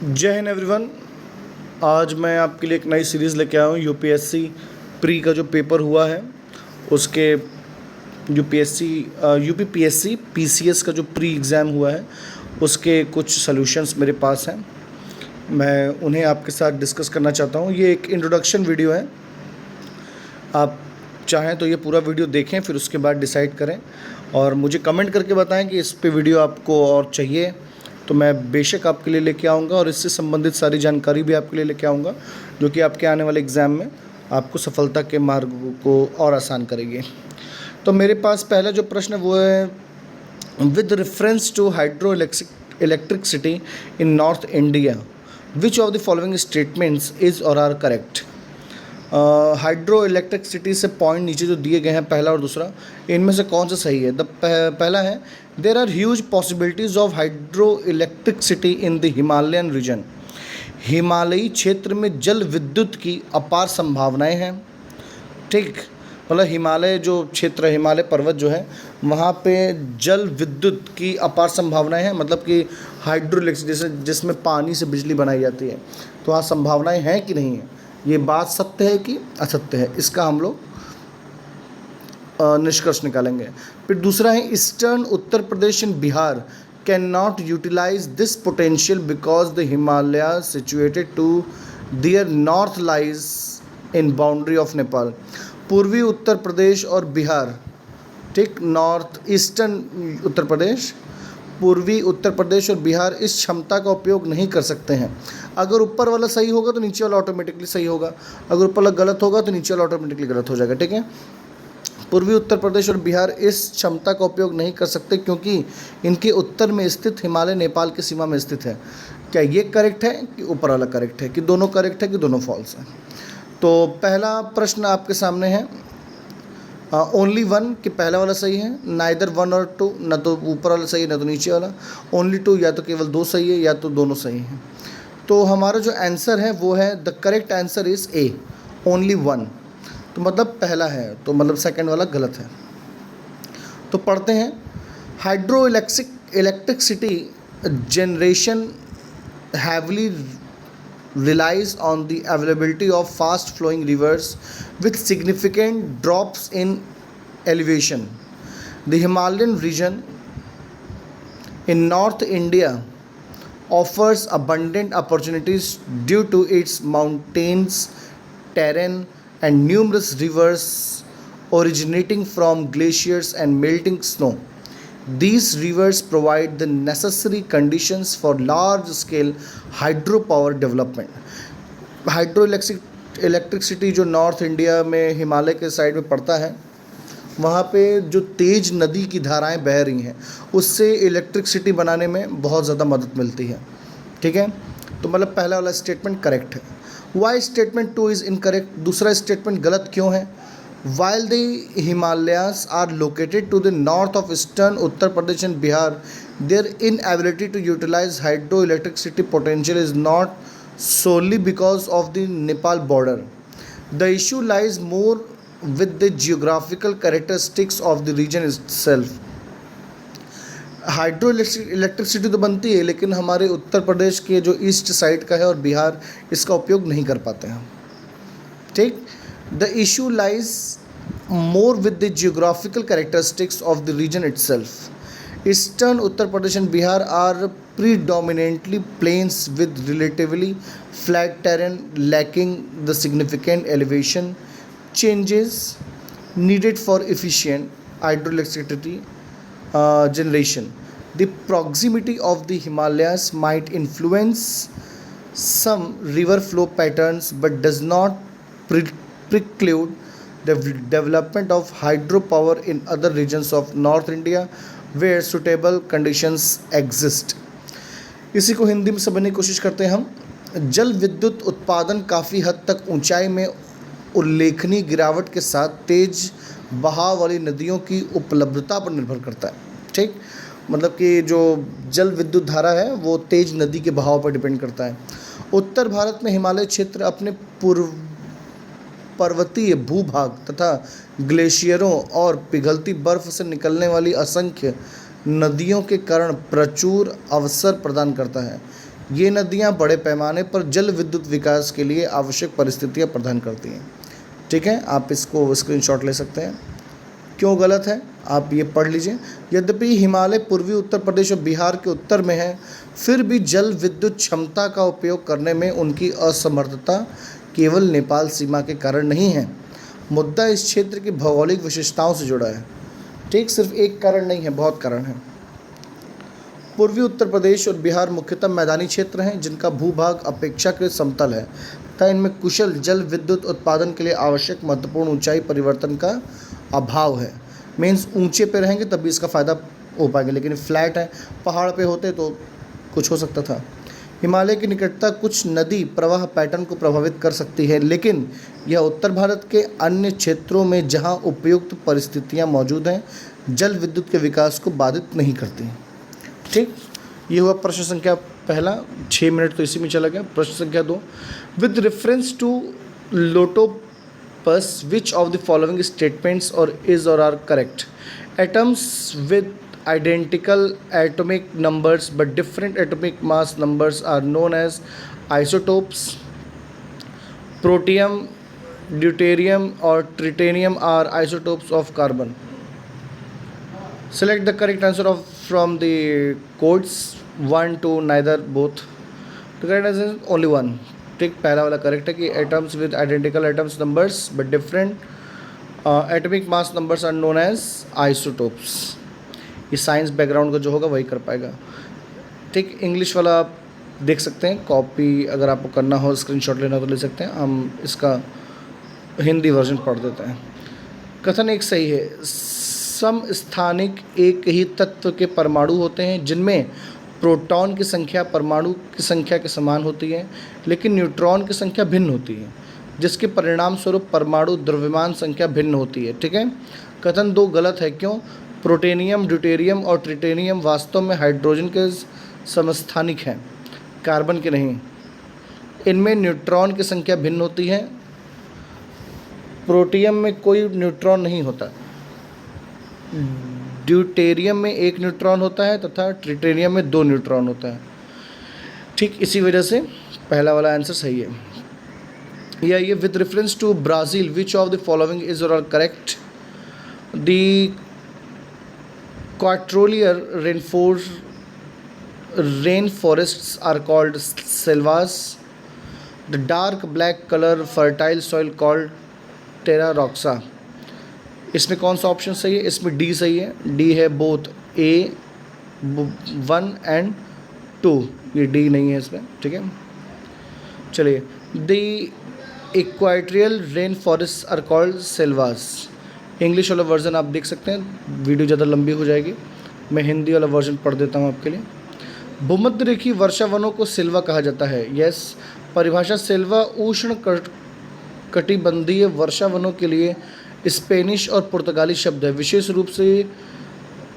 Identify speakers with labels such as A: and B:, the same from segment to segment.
A: जय हिंद एवरीवन। आज मैं आपके लिए एक नई सीरीज़ लेके आया हूँ। यूपीएससी प्री का जो पेपर हुआ है उसके यूपीपीएससी पीसीएस का जो प्री एग्ज़ाम हुआ है उसके कुछ सॉल्यूशंस मेरे पास हैं। मैं उन्हें आपके साथ डिस्कस करना चाहता हूँ। ये एक इंट्रोडक्शन वीडियो है। आप चाहें तो ये पूरा वीडियो देखें, फिर उसके बाद डिसाइड करें और मुझे कमेंट करके बताएं कि इस पे वीडियो आपको और चाहिए तो मैं बेशक आपके लिए लेके आऊँगा और इससे संबंधित सारी जानकारी भी आपके लिए लेके आऊँगा जो कि आपके आने वाले एग्ज़ाम में आपको सफलता के मार्ग को और आसान करेगी। तो मेरे पास पहला जो प्रश्न है वो है, with reference to hydro electricity in North India which of the following statements is और आर करेक्ट। हाइड्रो इलेक्ट्रिसिटी से पॉइंट नीचे जो दिए गए हैं पहला और दूसरा, इनमें से कौन सा सही है। पहला है, there are huge possibilities of hydro electricity in the Himalayan region. हिमालयी क्षेत्र में जल विद्युत की अपार संभावनाएं हैं। ठीक, मतलब हिमालय जो क्षेत्र है, हिमालय पर्वत जो है वहाँ पे जल विद्युत की अपार संभावनाएं हैं। मतलब कि हाइड्रो इलेक्ट्रिसिटी जिसमें पानी से बिजली बनाई जाती है, तो वहाँ संभावनाएं हैं कि नहीं है, ये बात सत्य है कि असत्य है, इसका हम लोग निष्कर्ष निकालेंगे। फिर दूसरा है, eastern Uttar Pradesh and Bihar can not utilize this potential because the Himalaya situated to their north lies in boundary of Nepal. पूर्वी उत्तर प्रदेश और बिहार, ठीक, नॉर्थ ईस्टर्न उत्तर प्रदेश, पूर्वी उत्तर प्रदेश और बिहार इस क्षमता का उपयोग नहीं कर सकते हैं। अगर ऊपर वाला सही होगा तो नीचे वाला ऑटोमेटिकली सही होगा, अगर ऊपर वाला गलत होगा तो नीचे वाला ऑटोमेटिकली गलत हो जाएगा। ठीक है, पूर्वी उत्तर प्रदेश और बिहार इस क्षमता का उपयोग नहीं कर सकते क्योंकि इनके उत्तर में स्थित हिमालय नेपाल की सीमा में स्थित है। क्या ये करेक्ट है कि ऊपर वाला करेक्ट है, कि दोनों करेक्ट है, कि दोनों फॉल्स है। तो पहला प्रश्न आपके सामने है, ओनली वन, कि पहला वाला सही है, नाइदर वन और टू, ना तो ऊपर वाला सही है ना तो नीचे वाला, ओनली टू, या तो केवल दो सही है या तो दोनों सही हैं। तो हमारा जो आंसर है वो है, the correct answer is a, only one. तो मतलब पहला है, तो मतलब सेकंड वाला गलत है। तो पढ़ते हैं, hydro electricity generation heavily relies on the availability of fast flowing rivers with significant drops in elevation. The Himalayan region in North India offers abundant opportunities due to its mountains, terrain, and numerous rivers originating from glaciers and melting snow. These rivers provide the necessary conditions for large-scale hydropower development. Hydro electricity जो north India में हिमालय के side में पड़ता है, वहाँ पे जो तेज़ नदी की धाराएं बह रही हैं उससे इलेक्ट्रिसिटी बनाने में बहुत ज़्यादा मदद मिलती है। ठीक है, तो मतलब पहला वाला स्टेटमेंट करेक्ट है। Y statement two is incorrect, दूसरा स्टेटमेंट गलत क्यों है। While the Himalayas are located to the north of eastern Uttar Pradesh and Bihar, their inability to utilize hydroelectricity potential is not solely because of the Nepal border. The issue lies more with the geographical characteristics of the region itself. Hydro electricity तो बनती है लेकिन हमारे उत्तर प्रदेश के जो east side का है और बिहार इसका उपयोग नहीं कर पाते हैं। ठीक, the issue lies more with the geographical characteristics of the region itself. Eastern Uttar Pradesh and Bihar are predominantly plains with relatively flat terrain lacking the significant elevation changes needed for efficient hydroelectricity generation. The proximity of the Himalayas might influence some river flow patterns but does not preclude the development of hydropower in other regions of North India where suitable conditions exist. इसी को हिंदी में समझने की कोशिश करते हैं हम। जल विद्युत उत्पादन काफ़ी हद तक ऊंचाई में उल्लेखनीय गिरावट के साथ तेज बहाव वाली नदियों की उपलब्धता पर निर्भर करता है। ठीक, मतलब कि जो जल विद्युत धारा है वो तेज नदी के बहाव पर डिपेंड करता है। उत्तर भारत में हिमालय क्षेत्र अपने पर्वतीय भूभाग तथा ग्लेशियरों और पिघलती बर्फ से निकलने वाली असंख्य नदियों के कारण प्रचुर अवसर प्रदान करता है, ये नदियाँ बड़े पैमाने पर जल विद्युत विकास के लिए आवश्यक परिस्थितियाँ प्रदान करती हैं। ठीक है, आप इसको स्क्रीनशॉट ले सकते हैं। क्यों गलत है आप ये पढ़ लीजिए। यद्यपि हिमालय पूर्वी उत्तर प्रदेश और बिहार के उत्तर में है, फिर भी जल विद्युत क्षमता का उपयोग करने में उनकी असमर्थता केवल नेपाल सीमा के कारण नहीं है। मुद्दा इस क्षेत्र की भौगोलिक विशेषताओं से जुड़ा है। ठीक, सिर्फ एक कारण नहीं है, बहुत कारण है। पूर्वी उत्तर प्रदेश और बिहार मुख्यतः मैदानी क्षेत्र हैं जिनका भूभाग अपेक्षाकृत समतल है तथा इनमें कुशल जल विद्युत उत्पादन के लिए आवश्यक महत्वपूर्ण ऊंचाई परिवर्तन का अभाव है। मीन्स ऊंचे पे रहेंगे तभी इसका फ़ायदा हो पाएगा, लेकिन फ्लैट है, पहाड़ पे होते तो कुछ हो सकता था। हिमालय की निकटता कुछ नदी प्रवाह पैटर्न को प्रभावित कर सकती है, लेकिन यह उत्तर भारत के अन्य क्षेत्रों में जहां उपयुक्त परिस्थितियां मौजूद हैं जल विद्युत के विकास को बाधित नहीं करती। ठीक, ये हुआ प्रश्न संख्या पहला। 6 मिनट तो इसी में चला गया। प्रश्न संख्या 2, विद रेफरेंस टू लोटोपस which of the following statements or is or are correct? Atoms with identical atomic numbers but different atomic mass numbers are known as isotopes. Protium, deuterium or tritium are isotopes of carbon. Select the correct answer from the codes 1, 2, neither, both. The correct answer is only one. ठीक, पहला वाला correct है कि atoms with identical atoms numbers but different atomic mass numbers are known as isotopes. ये science background का जो होगा वही कर पाएगा। ठीक, इंग्लिश वाला आप देख सकते हैं, कॉपी अगर आपको करना हो, स्क्रीनशॉट लेना तो ले सकते हैं। हम इसका हिंदी वर्जन पढ़ देते हैं। कथन एक सही है। समस्थानिक एक ही तत्व के परमाणु होते हैं जिनमें प्रोटॉन की संख्या परमाणु की संख्या के समान होती है, लेकिन न्यूट्रॉन की संख्या भिन्न होती है, जिसके परिणाम स्वरूप परमाणु द्रव्यमान संख्या भिन्न होती है। ठीक है, कथन 2 गलत है। क्यों? प्रोटेनियम, ड्यूटेरियम और ट्रिटेनियम वास्तव में हाइड्रोजन के समस्थानिक हैं, कार्बन के नहीं। इनमें न्यूट्रॉन की संख्या भिन्न होती है। प्रोटियम में कोई न्यूट्रॉन नहीं होता, ड्यूटेरियम में 1 न्यूट्रॉन होता है तथा ट्रिटेनियम में 2 न्यूट्रॉन होता है। ठीक, इसी वजह से पहला वाला आंसर सही है। या ये with reference to Brazil which of the following is are correct? The Quatrolier rainforests are called selvas. The dark black color fertile soil called terra roxa. इसमें कौन सा ऑप्शन सही है? इसमें डी सही है। डी है बोथ A1 and 2। ये डी नहीं है इसमें। ठीक है, चलिए। The equatorial rain forest are called selvas. English वाला वर्जन आप देख सकते हैं, वीडियो ज़्यादा लंबी हो जाएगी, मैं हिंदी वाला वर्जन पढ़ देता हूँ आपके लिए। भूमध्य रेखीय वर्षा वनों को सिल्वा कहा जाता है। यस, परिभाषा सिल्वा उष्ण कटिबंधीय वर्षा वनों के लिए स्पेनिश और पुर्तगाली शब्द है, विशेष रूप से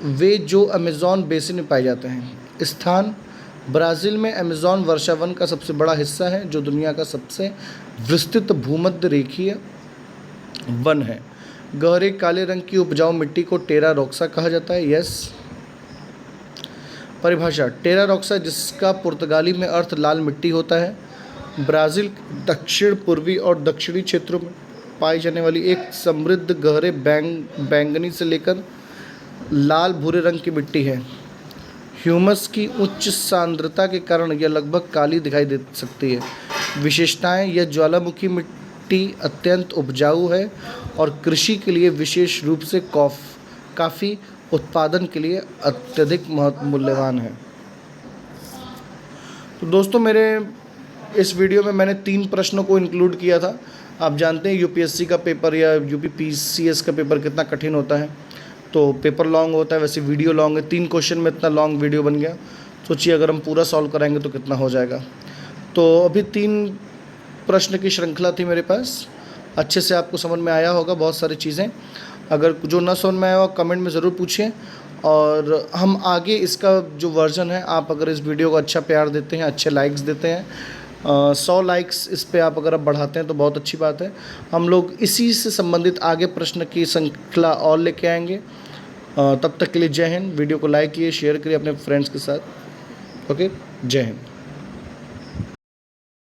A: वे जो अमेज़न बेसिन में पाए जाते हैं। स्थान ब्राज़ील में अमेज़न वर्षा वन का सबसे बड़ा हिस्सा है जो दुनिया का सबसे विस्तृत भूमध्य रेखीय वन है। गहरे काले रंग की उपजाऊ मिट्टी को टेरा रोक्सा कहा जाता है। यस, परिभाषा टेरा रोक्सा जिसका पुर्तगाली में अर्थ लाल मिट्टी होता है, ब्राज़ील दक्षिण पूर्वी और दक्षिणी क्षेत्रों में पाई जाने वाली एक समृद्ध गहरे बैंगनी से लेकर लाल भूरे रंग की मिट्टी है। ह्यूमस की उच्च सांद्रता के कारण यह लगभग काली दिखाई दे सकती है। विशेषताएं: यह ज्वालामुखी मिट्टी अत्यंत उपजाऊ है और कृषि के लिए विशेष रूप से काफ़ी उत्पादन के लिए अत्यधिक मूल्यवान है। तो दोस्तों, मेरे इस वीडियो में मैंने 3 प्रश्नों को इंक्लूड किया था। आप जानते हैं यूपीएससी का पेपर या यूपीपीसीएस का पेपर कितना कठिन होता है, तो पेपर लॉन्ग होता है, वैसे वीडियो लॉन्ग है। 3 क्वेश्चन में इतना लॉन्ग वीडियो बन गया। सोचिए अगर हम पूरा सॉल्व कराएंगे तो कितना हो जाएगा। तो अभी 3 प्रश्न की श्रृंखला थी मेरे पास। अच्छे से आपको समझ में आया होगा बहुत सारी चीज़ें। अगर जो ना समझ में आया हो कमेंट में ज़रूर पूछिए, और हम आगे इसका जो वर्जन है, आप अगर इस वीडियो को अच्छा प्यार देते हैं, अच्छे लाइक्स देते हैं, 100 लाइक्स इस पे आप अगर बढ़ाते हैं तो बहुत अच्छी बात है। हम लोग इसी से संबंधित आगे प्रश्न की श्रृंखला और लेके आएंगे। तब तक के लिए जय हिंद। वीडियो को लाइक कीजिए, शेयर करिए अपने फ्रेंड्स के साथ। ओके, जय हिंद।